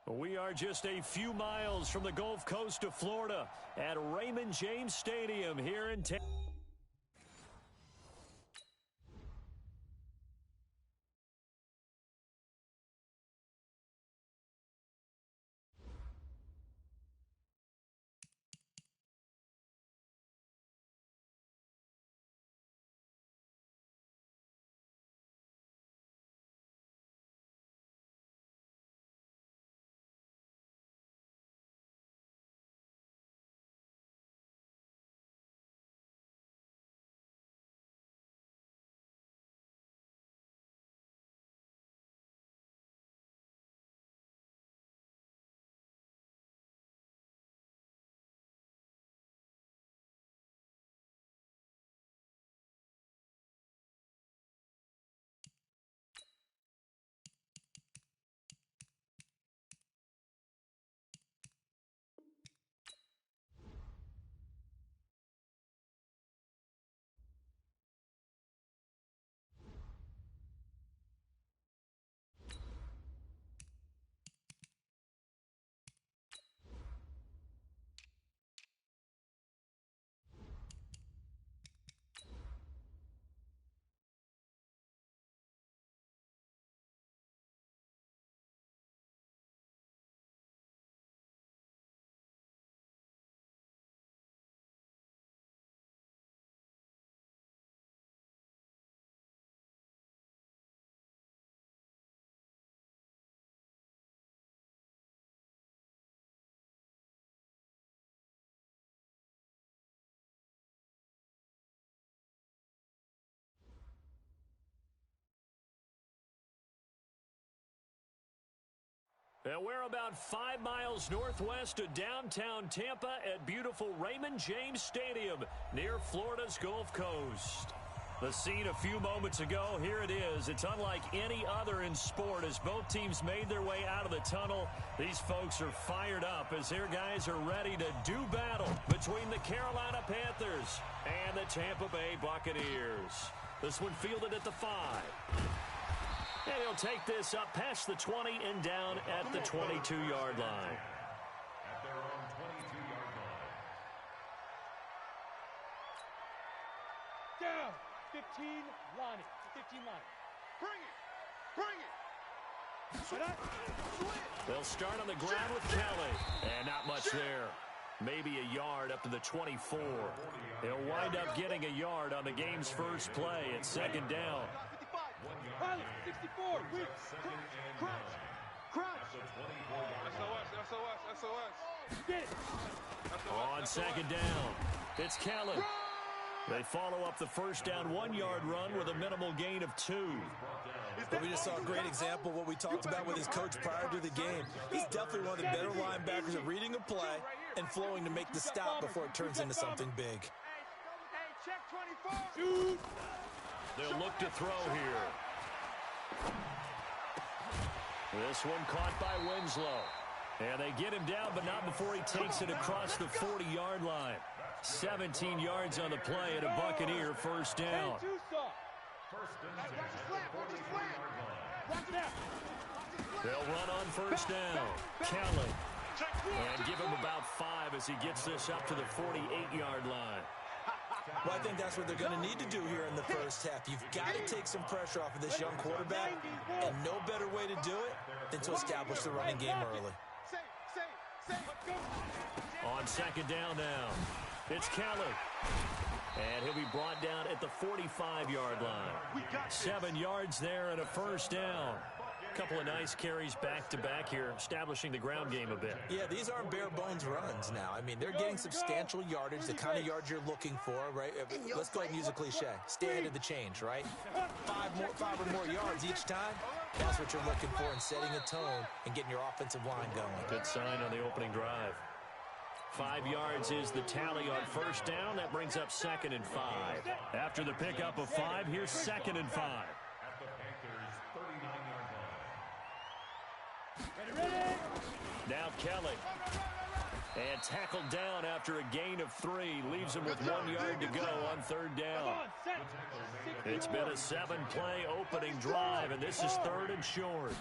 We are just a few miles from the Gulf Coast of Florida at Raymond James Stadium here in Tampa. And we're about 5 miles northwest of downtown Tampa at beautiful Raymond James Stadium near Florida's Gulf Coast. The scene a few moments ago, here it is. It's unlike any other in sport as both teams made their way out of the tunnel. These folks are fired up as their guys are ready to do battle between the Carolina Panthers and the Tampa Bay Buccaneers. This one fielded at the 5. And he'll take this up past the 20 and down at the 22-yard line. At their own 22-yard line. Down. 15 line it. 15 line it. Bring it. They'll start on the ground with Kelly. And not much there. Maybe a yard up to the 24. They'll wind up getting a yard on the game's first play at second down. 64. Crunch. SOS. Get it. On second down, it's Kelly. They follow up the first down 1-yard run with a minimal gain of 2. But we just saw a great example of what we talked about with his coach prior to the game. He's definitely one of the better linebackers at reading a play and flowing to make the stop before it turns into something big. Check 24. They'll look to throw here. This one caught by Winslow. And they get him down, but not before he takes it across the 40-yard line. 17 yards on the play and a Buccaneer first down. They'll run on first down. Kelly. And give him about 5 as he gets this up to the 48-yard line. Well, I think that's what they're going to need to do here in the first half. You've got to take some pressure off of this young quarterback, and no better way to do it than to establish the running game early. On second down now, it's Kelly. And he'll be brought down at the 45-yard line. 7 yards there and a first down. Couple of nice carries back-to-back here, establishing the ground game a bit. Yeah, these aren't bare-bones runs now. I mean, they're getting substantial yardage, the kind of yards you're looking for, right? Let's go ahead and use a cliche. Stay ahead of the change, right? 5 or more yards each time. That's what you're looking for in setting a tone and getting your offensive line going. Good sign on the opening drive. 5 yards is the tally on first down. That brings up 2nd and 5. After the pickup of 5, here's 2nd and 5. At the Panthers' 39-yard line. Ready. Now Kelly. And tackled down after a gain of 3. Leaves him with 1 yard to go on third down. It's been a 7-play opening drive, and this is 3rd and short.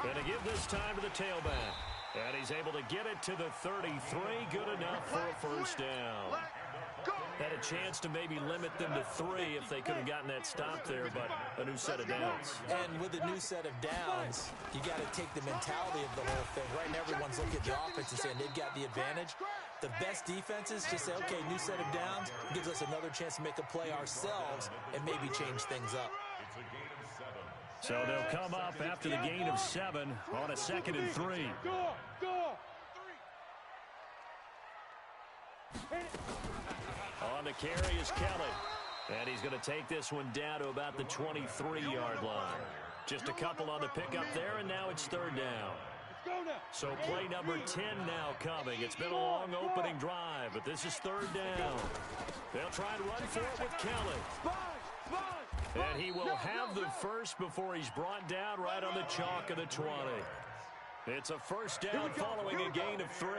And to give this time to the tailback. And he's able to get it to the 33. Good enough for a first down. Had a chance to maybe limit them to 3 if they could have gotten that stop there, but a new set of downs. And with a new set of downs, you got to take the mentality of the whole thing. Right now, everyone's looking at the offense and saying they've got the advantage. The best defenses just say, okay, new set of downs gives us another chance to make a play ourselves and maybe change things up. So they'll come up after the gain of 7 on a 2nd and 3. On the carry is Kelly. And he's going to take this one down to about the 23-yard line. Just a couple on the pickup there, and now it's 3rd down. So play number 10 now coming. It's been a long opening drive, but this is 3rd down. They'll try and run for it with Kelly. And he will have the first before he's brought down right on the chalk of the 20. It's a first down following a gain of 3.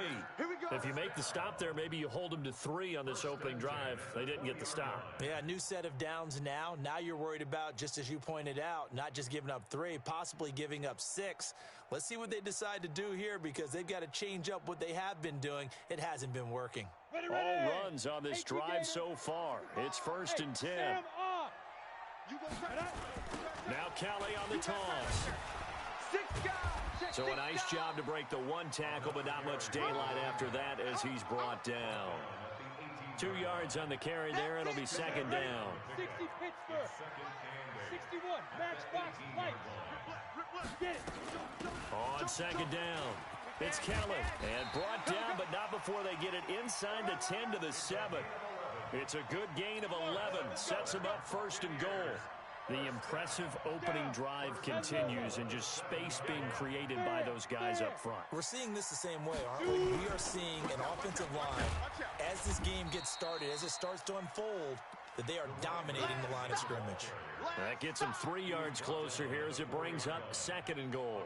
If you make the stop there, maybe you hold them to 3 on this opening drive. They didn't get the stop. Yeah, new set of downs now. Now you're worried about, just as you pointed out, not just giving up 3, possibly giving up 6. Let's see what they decide to do here because they've got to change up what they have been doing. It hasn't been working. All runs on this drive so far. It's 1st and 10. Now Kelly on the toss. So a nice job to break the 1 tackle, but not much daylight after that as he's brought down. 2 yards on the carry there. It'll be 2nd down. 60 Pittsburgh. 61 matchbox light. Get it. On 2nd down. It's Kelly. And brought down, but not before they get it inside the 10 to the 7. It's a good gain of 11. Sets them up 1st and goal. The impressive opening drive continues and just space being created by those guys up front. We're seeing this the same way, aren't we? We are seeing an offensive line, as this game gets started, as it starts to unfold, that they are dominating the line of scrimmage. That gets them 3 yards closer here as it brings up 2nd and goal.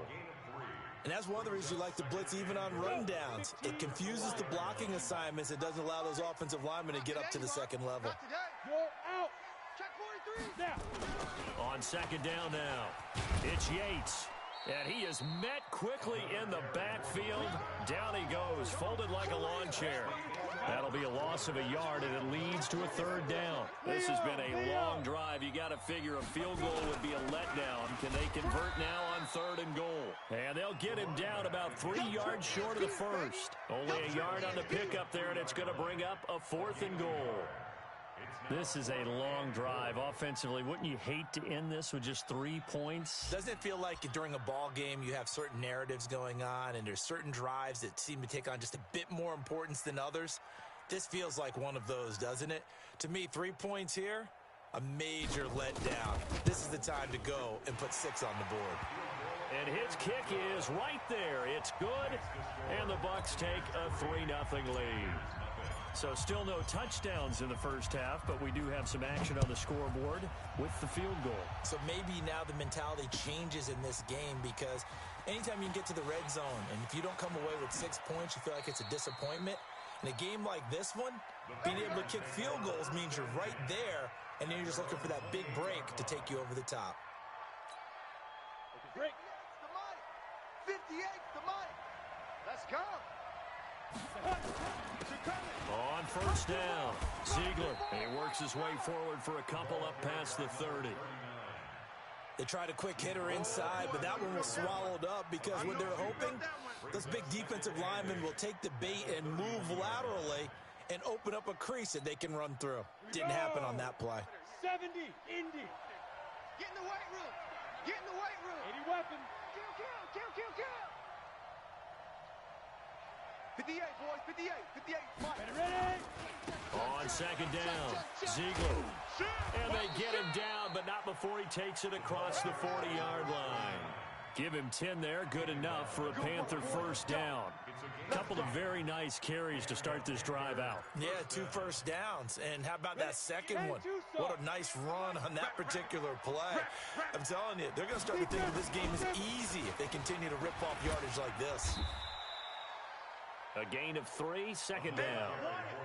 And that's one of the reasons you like to blitz even on rundowns. It confuses the blocking assignments. It doesn't allow those offensive linemen to get up to the 2nd level. You're out. Check 43. Now. On 2nd down now, it's Yates. And he is met quickly in the backfield. Down he goes, folded like a lawn chair. That'll be a loss of a yard, and it leads to a 3rd down. This has been a long drive. You got to figure a field goal would be a letdown. Can they convert now on 3rd and goal? And they'll get him down about 3 yards short of the first. Only a yard on the pickup there, and it's going to bring up a 4th and goal. This is a long drive offensively. Wouldn't you hate to end this with just 3 points? Doesn't it feel like during a ball game you have certain narratives going on and there's certain drives that seem to take on just a bit more importance than others? This feels like one of those, doesn't it? To me, 3 points here, a major letdown. This is the time to go and put 6 on the board. And his kick is right there. It's good, and the Bucs take a 3-0 lead. So still no touchdowns in the first half, but we do have some action on the scoreboard with the field goal. So maybe now the mentality changes in this game because anytime you can get to the red zone, and if you don't come away with 6 points, you feel like it's a disappointment. In a game like this one, being able to kick field goals means you're right there, and then you're just looking for that big break to take you over the top. Break. The money. 58, the money. Let's go. On 1st down, Ziegler. He works his way forward for a couple up past the 30. They tried a quick hitter inside, but that one was swallowed up because what they're hoping, those big defensive linemen will take the bait and move laterally and open up a crease that they can run through. Didn't happen on that play. 70, Indy. Get in the weight room. Get in the weight room. 80 weapon. Kill. 58, boys, 58, 58, fight. Ready. On 2nd down, Ziegler. And they get him down, but not before he takes it across the 40-yard line. Give him 10 there, good enough for a Panther 1st down. Couple of very nice carries to start this drive out. Yeah, 2 first downs. And how about that second one? What a nice run on that particular play. I'm telling you, they're going to start to think that this game is easy if they continue to rip off yardage like this. A gain of 3, second down.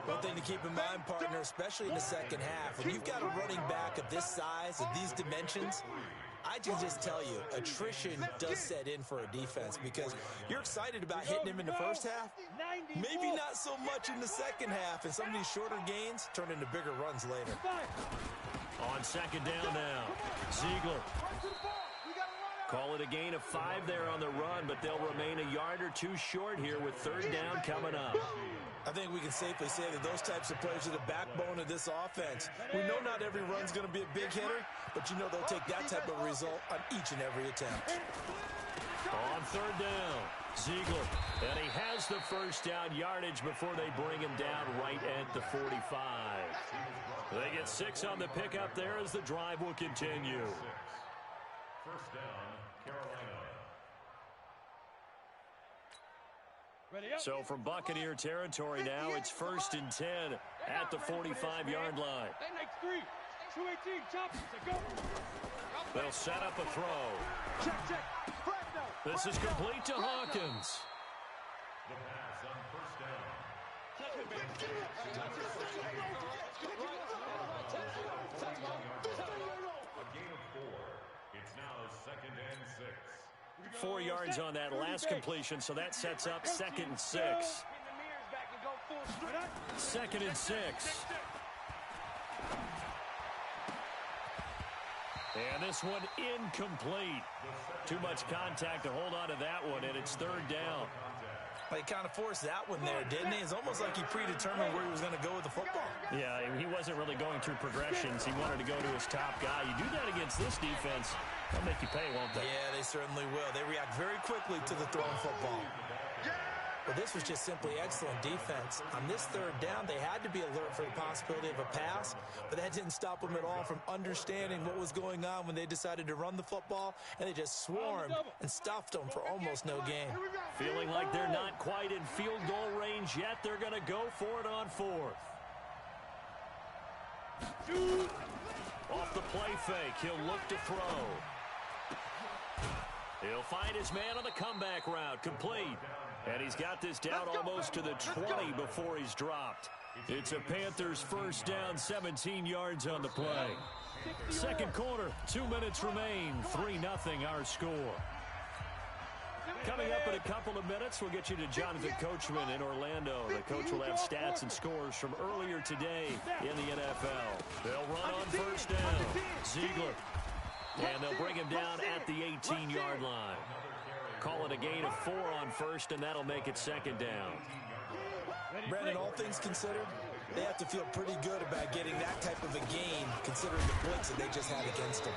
One thing to keep in mind, partner, especially in the second half, when you've got a running back of this size, of these dimensions, I can just tell you, attrition does set in for a defense because you're excited about hitting him in the first half. Maybe not so much in the second half, and some of these shorter gains turn into bigger runs later. On second down now, Ziegler. Call it a gain of 5 there on the run, but they'll remain a yard or 2 short here with third down coming up. I think we can safely say that those types of plays are the backbone of this offense. We know not every run's going to be a big hitter, but you know they'll take that type of result on each and every attempt. On third down, Ziegler. And he has the first down yardage before they bring him down right at the 45. They get 6 on the pickup there as the drive will continue. First down, Carolina. So from Buccaneer territory now, it's 1st and 10 at the 45-yard line. They'll set up a throw. This is complete to Hawkins. The pass on first down. A gain of 4. It's now 2nd and 6. 4 yards on that last completion, so that sets up 2nd and 6. 2nd and 6. And this one incomplete. Too much contact to hold on to that one, and it's third down. He kind of forced that one there, didn't he? It's almost like he predetermined where he was going to go with the football. Yeah, he wasn't really going through progressions. He wanted to go to his top guy. You do that against this defense, they'll make you pay, won't they? Yeah, they certainly will. They react very quickly to the thrown football. But this was just simply excellent defense. On this third down, they had to be alert for the possibility of a pass, but that didn't stop them at all from understanding what was going on when they decided to run the football, and they just swarmed and stuffed them for almost no gain. Feeling like they're not quite in field goal range yet, they're going to go for it on 4th. Off the play fake, he'll look to throw. He'll find his man on the comeback route, complete. And he's got this down almost to the 20 before he's dropped. It's a Panthers first down, 17 yards on the play. Second quarter, 2 minutes remain, 3-0 our score. Coming up in a couple of minutes, we'll get you to Jonathan Coachman in Orlando. The coach will have stats and scores from earlier today in the NFL. They'll run on first down. Ziegler. And they'll bring him down at the 18-yard line. Call it a gain of 4 on first, and that'll make it second down. Brandon, all things considered, they have to feel pretty good about getting that type of a gain, considering the blitz that they just had against them.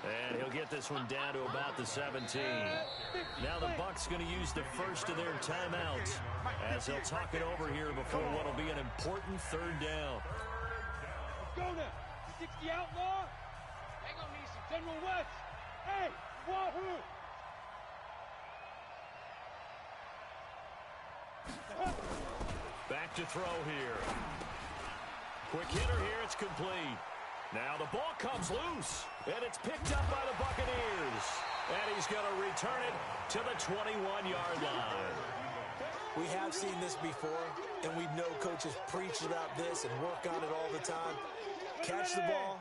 And he'll get this one down to about the 17. Now the Bucs going to use the first of their timeouts as they'll talk it over here before what will be an important third down. Let's go now. 60 outlaw. They're going to need some General West. Hey, wahoo. Back to throw here. Quick hitter here, it's complete. Now the ball comes loose, and it's picked up by the Buccaneers. And he's going to return it to the 21-yard line. We have seen this before, and we know coaches preach about this and work on it all the time. Catch the ball.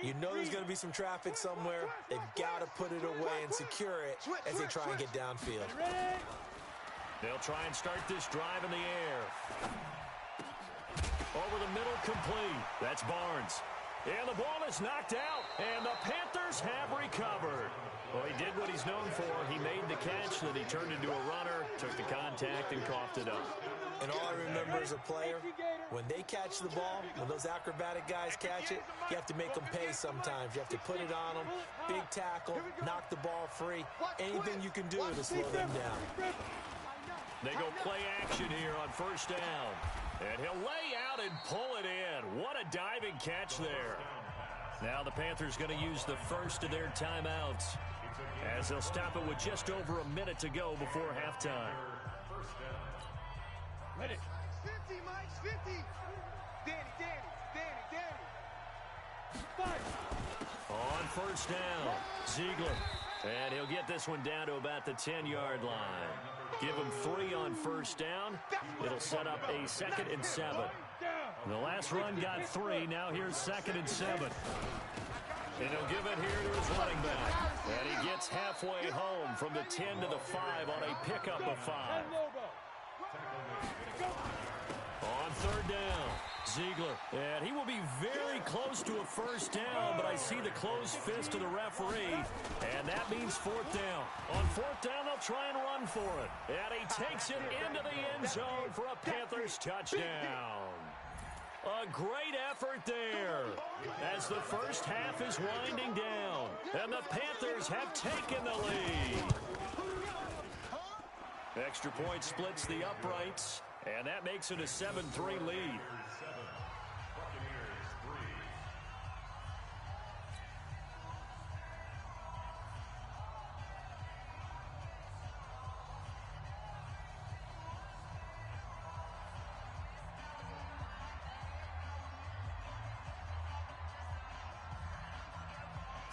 You know there's going to be some traffic somewhere. They've got to put it away and secure it as they try and get downfield. They'll try and start this drive in the air. Over the middle, complete. That's Barnes. And the ball is knocked out, and the Panthers have recovered. Well, he did what he's known for. He made the catch, then he turned into a runner, took the contact, and coughed it up. And all I remember as a player, when they catch the ball, when those acrobatic guys catch it, you have to make them pay sometimes. You have to put it on them, big tackle, knock the ball free, anything you can do to slow them down. They go play action here on first down. And he'll lay out and pull it in. What a diving catch there. Now the Panthers going to use the first of their timeouts as they'll stop it with just over a minute to go before halftime. Ready. 50, Mike, 50. Danny. Five. On first down, Ziegler. And he'll get this one down to about the 10-yard line. Give him 3 on first down. It'll set up a 2nd and 7. The last run got 3. Now here's 2nd and 7. And he'll give it here to his running back. And he gets halfway home from the 10 to the 5 on a pickup of 5. On 3rd down, Ziegler. And he will be very close to a first down, but I see the closed fist of the referee, and that means 4th down. On 4th down, they'll try and run for it. And he takes it into the end zone for a Panthers touchdown. A great effort there as the first half is winding down, and the Panthers have taken the lead. Extra point splits the uprights, and that makes it a 7-3 lead.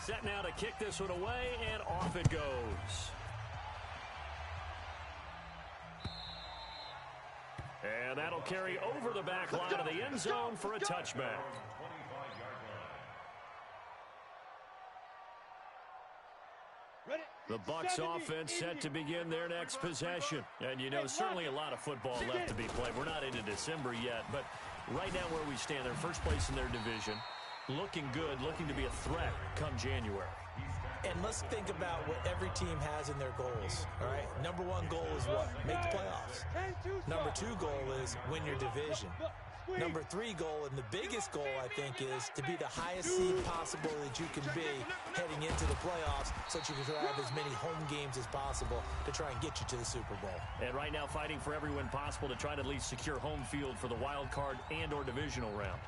Set now to kick this one away, and off it goes. And that'll carry over the back line of the end zone for a touchback. The Bucs offense set to begin their next possession. And, you know, certainly a lot of football left to be played. We're not into December yet, but right now where we stand, they're first place in their division. Looking good, looking to be a threat come January. And let's think about what every team has in their goals, all right? Number 1 goal is what? Make the playoffs. Number 2 goal is win your division. Number 3 goal, and the biggest goal, I think, is to be the highest seed possible that you can be heading into the playoffs so that you can have as many home games as possible to try and get you to the Super Bowl. And right now fighting for every win possible to try to at least secure home field for the wild card and or divisional round.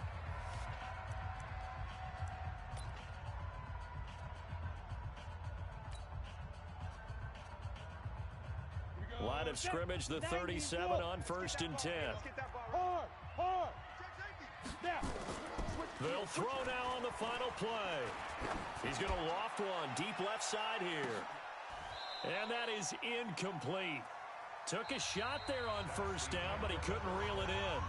Line of scrimmage, the 37 on 1st and 10. They'll throw now on the final play. He's going to loft one deep left side here. And that is incomplete. Took a shot there on 1st down, but he couldn't reel it in.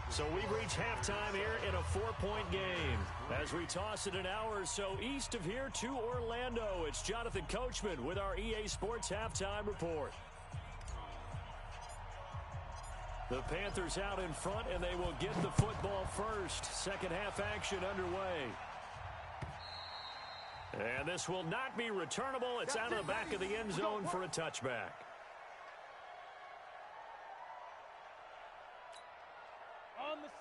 So we've reached halftime here in a 4-point game. As we toss it an hour or so east of here to Orlando, it's Jonathan Coachman with our EA Sports Halftime Report. The Panthers out in front, and they will get the football first. Second half action underway. And this will not be returnable. It's out of the back of the end zone for a touchback.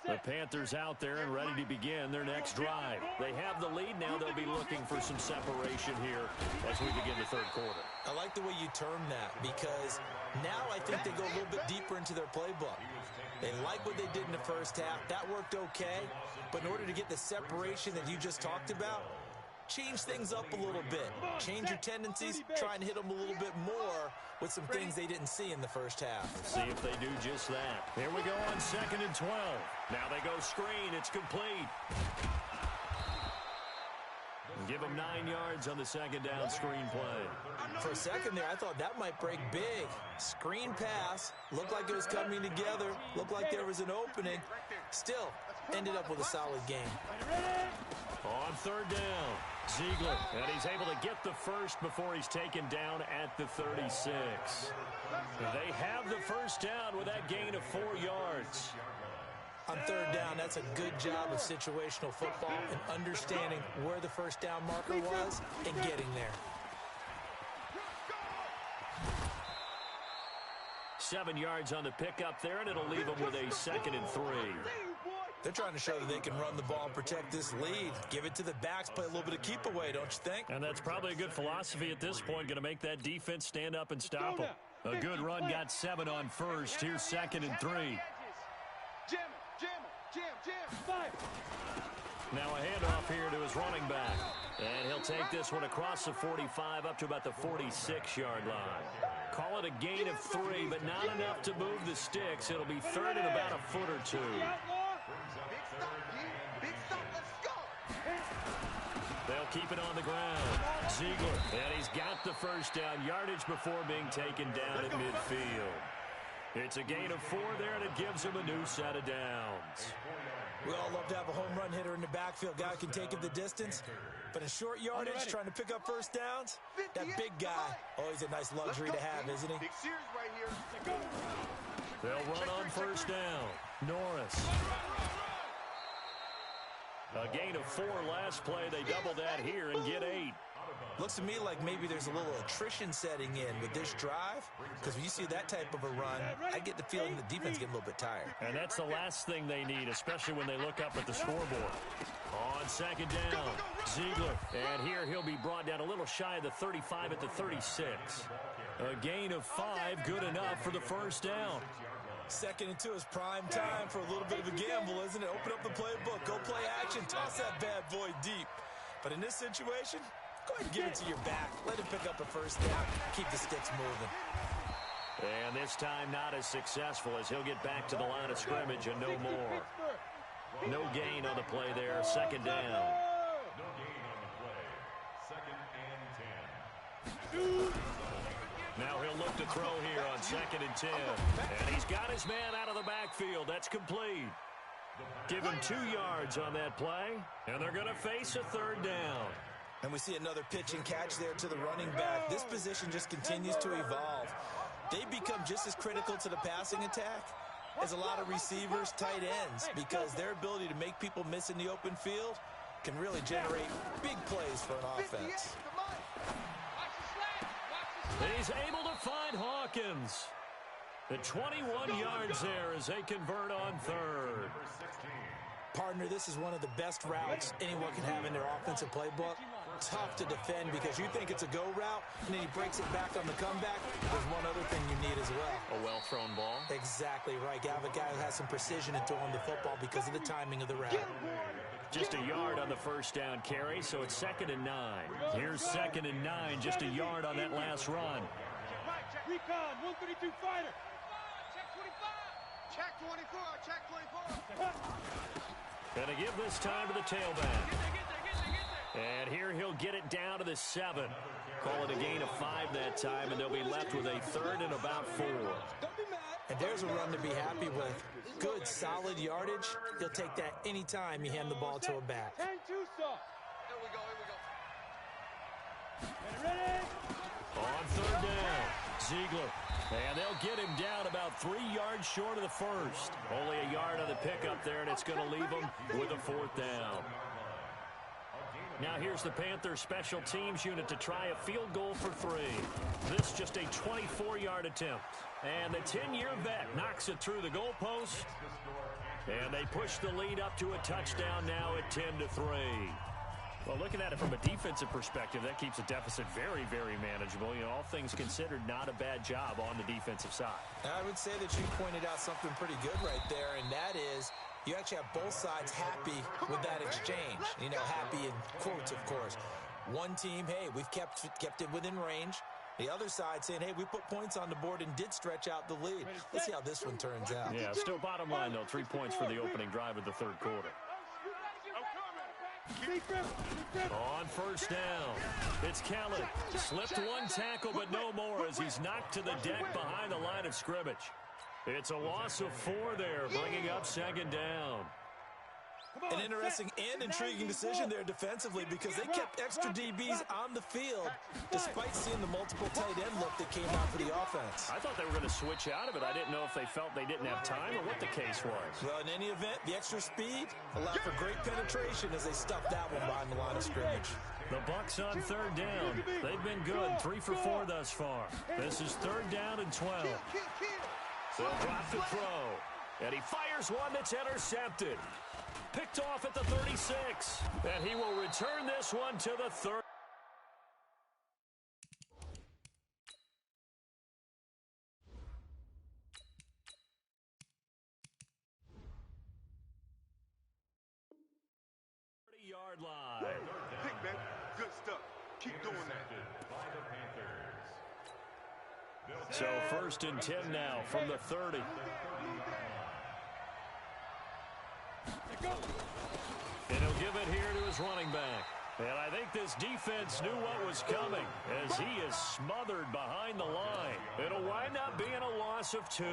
The Panthers out there and ready to begin their next drive. They have the lead now. They'll be looking for some separation here as we begin the 3rd quarter. I like the way you term that because now I think they go a little bit deeper into their playbook. They like what they did in the first half. That worked okay. But in order to get the separation that you just talked about, change things up a little bit. Change your tendencies, try and hit them a little bit more with some things they didn't see in the first half. See if they do just that. Here we go on 2nd and 12. Now they go screen. It's complete. Give them 9 yards on the 2nd down screen play. For a second there, I thought that might break big. Screen pass. Looked like it was coming together. Looked like there was an opening. Still, ended up with a solid game. On 3rd down, Ziegler, and he's able to get the first before he's taken down at the 36. They have the first down with that gain of 4 yards. On 3rd down, that's a good job of situational football and understanding where the first down marker was and getting there. 7 yards on the pickup there, and it'll leave them with a 2nd and 3. They're trying to show that they can run the ball and protect this lead. Give it to the backs, play a little bit of keep away, don't you think? And that's probably a good philosophy at this point, going to make that defense stand up and stop them. A good run, got 7 on 1st. Here's 2nd and 3. Now a handoff here to his running back. And he'll take this one across the 45 up to about the 46-yard line. Call it a gain of 3, but not enough to move the sticks. It'll be 3rd and about a foot or 2. They'll keep it on the ground. Ziegler, and he's got the first down yardage before being taken down at midfield. It's a gain of 4 there, and it gives him a new set of downs. We all love to have a home run hitter in the backfield. Guy can take it the distance. But in short yardage, trying to pick up first downs, that big guy, oh, he's a nice luxury to have, isn't he? Big series right here. They'll run on first down. Norris. A gain of 4 last play. They double that here and get 8. Looks to me like maybe there's a little attrition setting in with this drive, because when you see that type of a run, I get the feeling the defense getting a little bit tired. And that's the last thing they need, especially when they look up at the scoreboard. On second down, Ziegler. And here he'll be brought down a little shy of the 35 at the 36. A gain of 5, good enough for the first down. 2nd and 2 is prime time for a little bit of a gamble, isn't it? Open up the playbook, go play action, toss that bad boy deep. But in this situation, go ahead and give it to your back. Let him pick up a first down. Keep the sticks moving. And this time not as successful as he'll get back to the line of scrimmage and no more. No gain on the play there. 2nd down. No gain on the play. 2nd and 10. Now he'll look to throw here on 2nd and 10. And he's got his man out of the backfield. That's complete. Give him 2 yards on that play. And they're going to face a 3rd down. And we see another pitch and catch there to the running back. This position just continues to evolve. They become just as critical to the passing attack as a lot of receivers, tight ends, because their ability to make people miss in the open field can really generate big plays for an offense. He's able to find Hawkins. The 21 yards there as they convert on 3rd. Partner, this is one of the best routes anyone can have in their offensive playbook. Tough to defend because you think it's a go route, and then he breaks it back on the comeback. There's one other thing you need as well. A well-thrown ball. Exactly right. You have a guy who has some precision in throwing the football because of the timing of the route. Just a yard on the first down carry, so it's 2nd and 9. Here's 2nd and 9, just a yard on that last run. Recon, 132 fighter. Check 24, check 24. Gonna give this time to the tailback. And here he'll get it down to the 7. Call it a gain of 5 that time, and they'll be left with a 3rd and about 4. And there's a run to be happy with. Good, solid yardage. He'll take that any time you hand the ball to a back. 10-2 soft. Here we go, here we go. Ready? On 3rd down, Ziegler. And they'll get him down about 3 yards short of the first. Only a yard on the pickup there, and it's going to leave him with a 4th down. Now here's the Panthers special teams unit to try a field goal for 3. This just a 24-yard attempt. And the 10-year vet knocks it through the goalpost. And they push the lead up to a touchdown now at 10-3. Well, looking at it from a defensive perspective, that keeps the deficit very, very manageable. You know, all things considered, not a bad job on the defensive side. I would say that you pointed out something pretty good right there, and that is you actually have both sides happy with that exchange. You know, happy in quotes, of course. One team, hey, we've kept it within range. The other side saying, hey, we put points on the board and did stretch out the lead. Let's see how this one turns out. Yeah, still bottom line, though, 3 points for the opening drive of the 3rd quarter. On first down, it's Kellen. Slipped 1 tackle, but no more as he's knocked to the deck behind the line of scrimmage. It's a loss of 4 there, bringing up 2nd down. An interesting and intriguing decision there defensively because they kept extra DBs on the field despite seeing the multiple tight end look that came out for the offense. I thought they were going to switch out of it. I didn't know if they felt they didn't have time or what the case was. Well, in any event, the extra speed allowed for great penetration as they stuffed that one behind the line of scrimmage. The Bucs on 3rd down. They've been good, 3 for 4 thus far. This is 3rd down and 12. They'll drop the throw, and he fires one that's intercepted. Picked off at the 36, and he will return this one to the 30. Yard line. Pick, man. Good stuff. Keep doing that. By the Panthers. So 1st and 10 now from the 30. And he'll give it here to his running back. And I think this defense knew what was coming as he is smothered behind the line. It'll wind up being a loss of 2,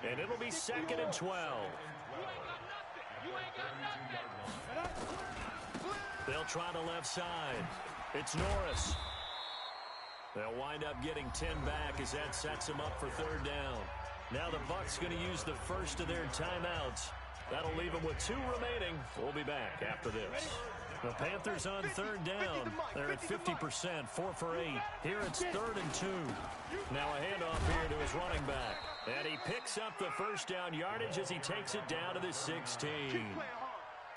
and it'll be 2nd and 12. They'll try the left side. It's Norris. They'll wind up getting 10 back as that sets them up for 3rd down. Now the Bucs going to use the first of their timeouts. That'll leave them with 2 remaining. We'll be back after this. The Panthers on 3rd down. They're at 50%, 4 for 8. Here it's 3rd and 2. Now a handoff here to his running back. And he picks up the first down yardage as he takes it down to the 16.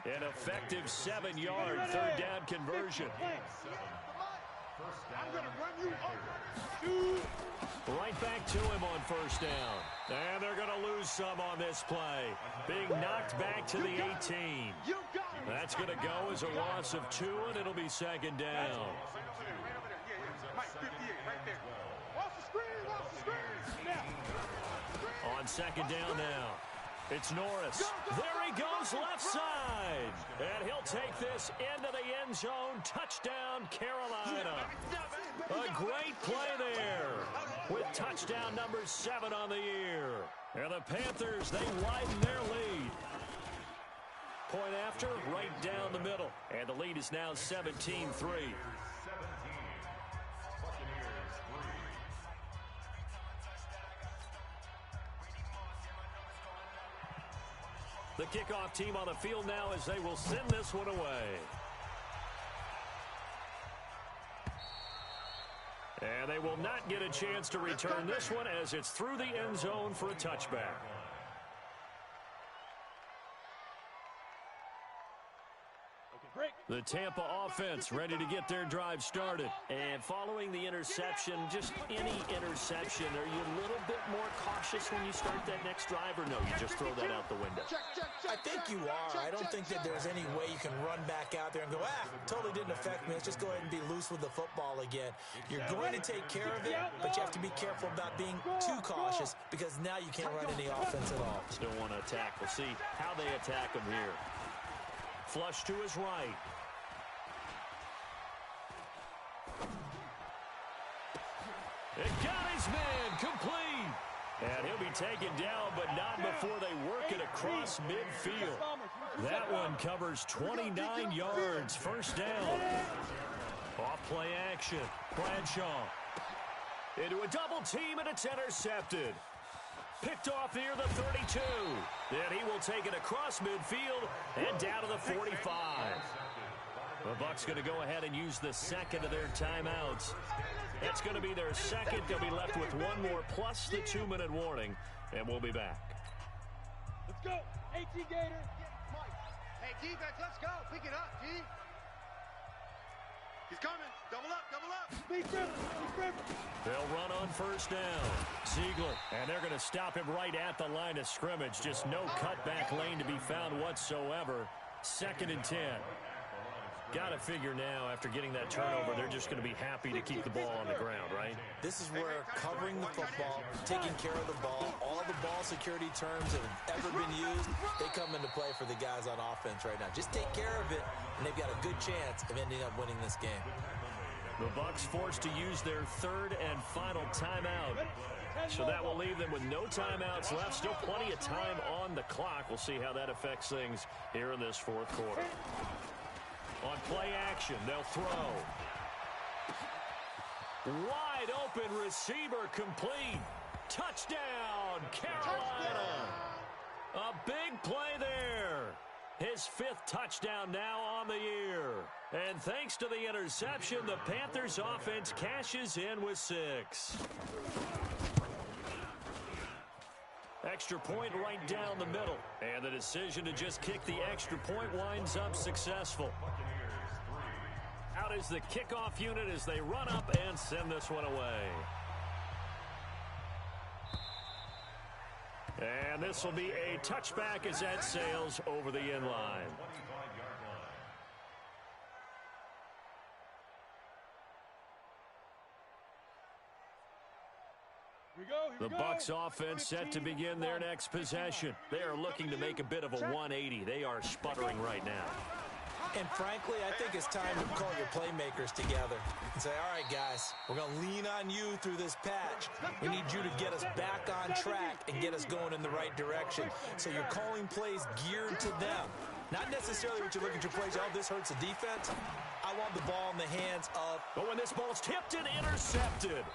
An effective 7-yard 3rd down conversion. I'm going to run you over. Right back to him on 1st down. And they're going to lose some on this play. Being knocked back to the 18. That's going to go as a loss of 2, and it'll be 2nd down. Mike, 58, right there. Off the screen, On 2nd down now. It's Norris. There he goes left side. And he'll take this into the end zone. Touchdown, Carolina. A great play there with touchdown number 7 on the year. And the Panthers, they widen their lead. Point after, right down the middle. And the lead is now 17-3. The kickoff team on the field now as they will send this one away. And they will not get a chance to return this one as it's through the end zone for a touchback. The Tampa offense ready to get their drive started. And following the interception, just any interception, are you a little bit more cautious when you start that next drive, or no, you just throw that out the window? I think you are. I don't think that there's any way you can run back out there and go, totally didn't affect me. Let's just go ahead and be loose with the football again. You're going to take care of it, but you have to be careful about being too cautious because now you can't run any offense at all. Still want to attack. We'll see how they attack him here. Flush to his right. It got his man complete. And he'll be taken down, but not before they work it across midfield. That one covers 29 yards. 1st down. Off play action. Bradshaw. Into a double team, and it's intercepted. Picked off near the 32. Then he will take it across midfield and down to the 45. The Bucs going to go ahead and use the 2nd of their timeouts. That's going to be their 2nd. They'll be left with 1 more plus the 2-minute warning, and we'll be back. Let's go. 18 Gator. Hey, defense, let's go. Pick it up, G. He's coming. Double up, double up. Speed River. They'll run on 1st down. Ziegler, and they're going to stop him right at the line of scrimmage. Just no cutback lane to be found whatsoever. 2nd and 10. Got to figure now, after getting that turnover, they're just going to be happy to keep the ball on the ground, right? This is where covering the football, taking care of the ball, all the ball security terms that have ever been used, they come into play for the guys on offense right now. Just take care of it, and they've got a good chance of ending up winning this game. The Bucs forced to use their 3rd and final timeout. So that will leave them with no timeouts left. Still plenty of time on the clock. We'll see how that affects things here in this 4th quarter. On play action, they'll throw. Wide open receiver complete. Touchdown, Carolina. A big play there. His 5th touchdown now on the year. And thanks to the interception, the Panthers offense cashes in with 6. Extra point right down the middle. And the decision to just kick the extra point winds up successful. Out is the kickoff unit as they run up and send this one away. And this will be a touchback as that sails over the end line. The Bucs offense set to begin their next possession. They are looking to make a bit of a 180. They are sputtering right now. And frankly, I think it's time to call your playmakers together and say, all right, guys, we're going to lean on you through this patch. We need you to get us back on track and get us going in the right direction. So you're calling plays geared to them. Not necessarily what you look at your plays, oh, this hurts the defense. I want the ball in the hands of... But when this ball's tipped and intercepted,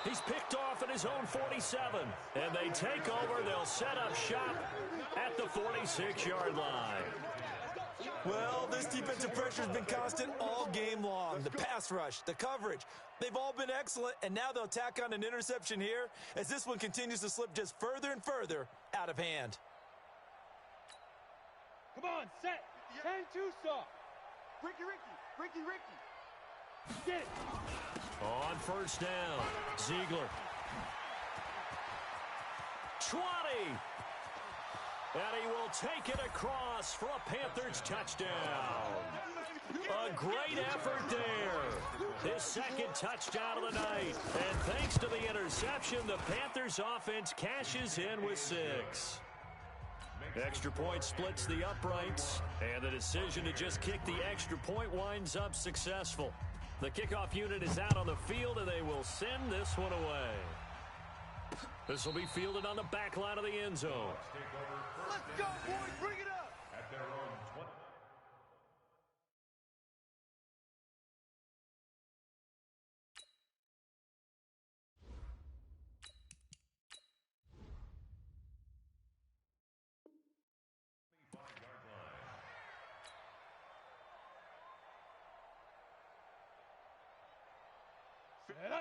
he's picked off at his own 47. And they take over. They'll set up shop at the 46-yard line. Well, this defensive pressure has been constant all game long. The pass rush, the coverage, they've all been excellent, and now they'll tack on an interception here as this one continues to slip just further and further out of hand. Come on, set. 10-2 soft. Ricky. Get it. On first down, Ziegler. 20. And he will take it across for a Panthers touchdown. A great effort there. His second touchdown of the night. And thanks to the interception, the Panthers offense cashes in with 6. Extra point splits the uprights, and the decision to just kick the extra point winds up successful. The kickoff unit is out on the field, and they will send this one away. This will be fielded on the back line of the end zone. Let's go, boys. Bring it up. At their own 20.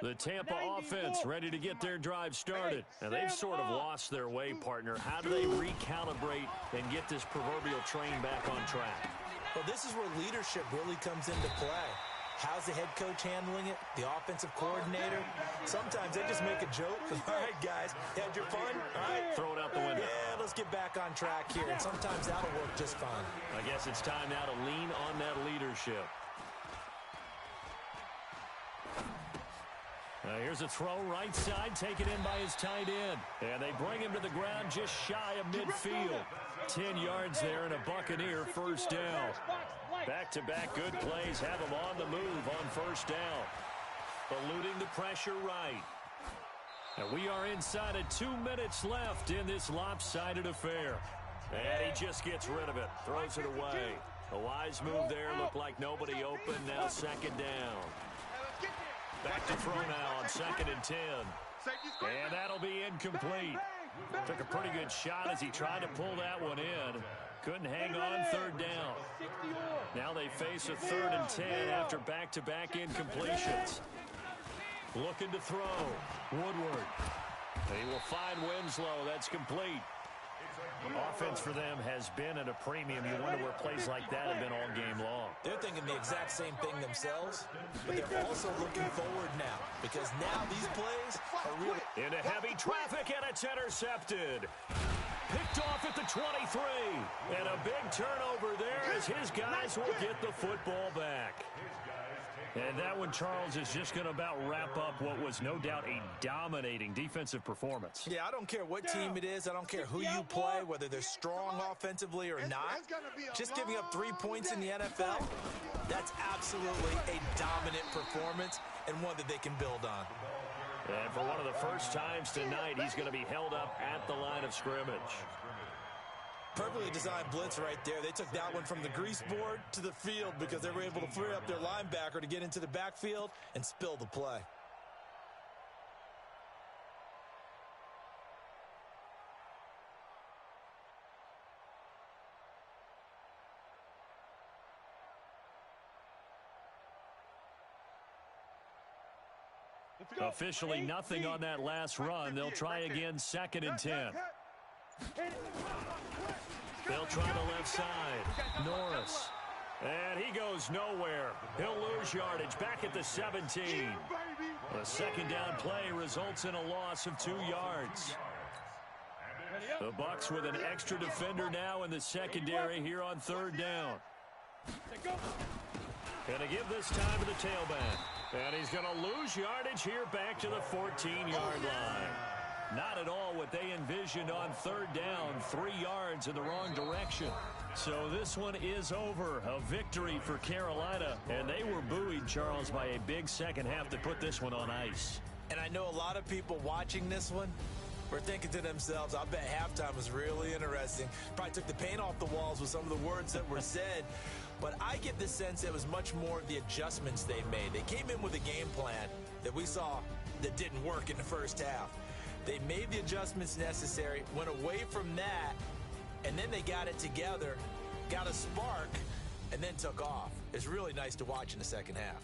The Tampa offense ready to get their drive started. And they've sort of lost their way, partner. How do they recalibrate and get this proverbial train back on track? Well, this is where leadership really comes into play. How's the head coach handling it? The offensive coordinator? Sometimes they just make a joke. All right, guys, had your fun? All right. Throw it out the window. Yeah, let's get back on track here. And sometimes that'll work just fine. I guess it's time now to lean on that leadership. Here's a throw right side, taken in by his tight end. And they bring him to the ground just shy of midfield. 10 yards there and a Buccaneer first down. Back-to-back good plays have him on the move on first down. Eluding the pressure right. And we are inside of 2 minutes left in this lopsided affair. And he just gets rid of it, throws it away. A wise move there, looked like nobody open, now second down. Back to throw now on 2nd and 10. And that'll be incomplete. Took a pretty good shot as he tried to pull that one in. Couldn't hang on third down. Now they face a 3rd and 10 after back-to-back incompletions. Looking to throw. Woodward. He will find Winslow. That's complete. Offense for them has been at a premium. You wonder where plays like that have been all game long. They're thinking the exact same thing themselves, but they're also looking forward now because now these plays are really... Into heavy traffic, and it's intercepted. Picked off at the 23. And a big turnover there as his guys will get the football back. And that one, Charles, is just going to about wrap up what was no doubt a dominating defensive performance. Yeah, I don't care what team it is. I don't care who you play, whether they're strong offensively or not. Just giving up 3 points in the NFL, that's absolutely a dominant performance and one that they can build on. And for one of the first times tonight, he's going to be held up at the line of scrimmage. Perfectly designed blitz right there. They took that one from the grease board to the field because they were able to free up their linebacker to get into the backfield and spill the play. Officially nothing on that last run. They'll try again 2nd and 10. They'll try the left side. Norris. And he goes nowhere. He'll lose yardage back at the 17. The second down play results in a loss of 2 yards. The Bucs with an extra defender now in the secondary here on 3rd down. Gonna give this time to the tailback. And he's going to lose yardage here back to the 14-yard line. Not at all what they envisioned on 3rd down. 3 yards in the wrong direction. So this one is over. A victory for Carolina. And they were buoyed, Charles, by a big second half to put this one on ice. And I know a lot of people watching this one were thinking to themselves, I bet halftime was really interesting. Probably took the paint off the walls with some of the words that were said. But I get the sense it was much more of the adjustments they made. They came in with a game plan that we saw that didn't work in the first half. They made the adjustments necessary, went away from that, and then they got it together, got a spark, and then took off. It's really nice to watch in the second half.